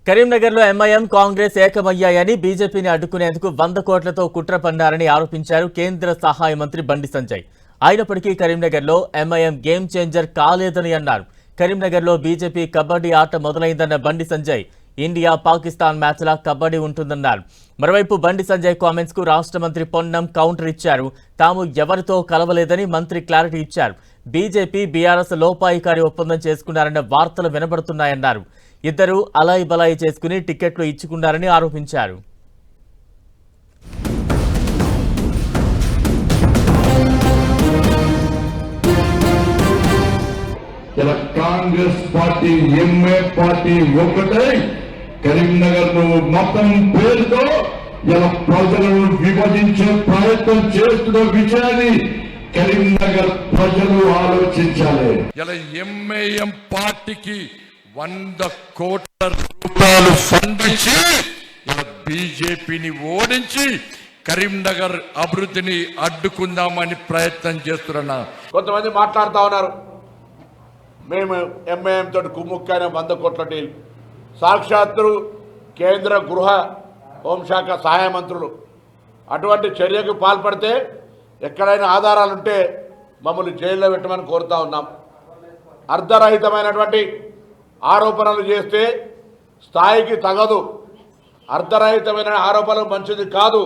కరీంనగర్లో ఎంఐఎం కాంగ్రెస్ ఏకమయ్యాయని బీజేపీని అడ్డుకునేందుకు 100 కోట్లతో కుట్ర పన్నారని ఆరోపించారు కేంద్ర సహాయ మంత్రి బండి సంజయ్. అయినప్పటికీ కరీంనగర్లో ఎంఐఎం గేమ్ చేంజర్ కాలేదని అన్నారు. కరీంనగర్లో బీజేపీ కబడ్డీ ఆట మొదలైందన్న బండి సంజయ్ ఇండియా పాకిస్తాన్ మ్యాచ్లా కబడ్డీ ఉంటుందన్నారు. మరోవైపు బండి సంజయ్ కామెంట్స్ కు రాష్ట్ర మంత్రి పొన్నం కౌంటర్ ఇచ్చారు. తాము ఎవరితో కలవలేదని మంత్రి క్లారిటీ ఇచ్చారు. బీజేపీ బీఆర్ఎస్ లోపాయికారి ఒప్పందం చేసుకున్నారన్న వార్తలు వినబడుతున్నాయన్నారు. ఇద్దరు అలాయి బలాయి చేసుకుని టికెట్లు ఇచ్చుకున్నారని ఆరోపించారు. కాంగ్రెస్ పార్టీ ఎంఏ పార్టీ ఒకటే కరీంనగర్ ను మతం పేరుతో ఇలా ప్రజలను విభజించే ప్రయత్నం చేస్తున్న విషయాన్ని కరీంనగర్ ప్రజలు ఆలోచించాలి. ఇలా ఎంఐఎం పార్టీకి 100 కోట్ల రూపాయలు ఫండ్ ఇచ్చి బీజేపీని ఓడించి కరీంనగర్ అభివృద్ధిని అడ్డుకుందామని ప్రయత్నం చేస్తున్నా. కొంతమంది మాట్లాడుతూ ఉన్నారు, మేము ఎంఐఎం తోటి కుమ్ముక్కైన 100 కోట్ల డీల్. సాక్షాత్తు కేంద్ర గృహ హోంశాఖ సహాయ మంత్రులు అటువంటి చర్యకు పాల్పడితే ఎక్కడైనా ఆధారాలుంటే మమ్మల్ని జైల్లో పెట్టమని కోరుతా ఉన్నాం. అర్ధరహితమైనటువంటి ఆరోపణలు చేస్తే స్థాయికి తగదు. అర్ధరహితమైన ఆరోపణలు మంచిది కాదు.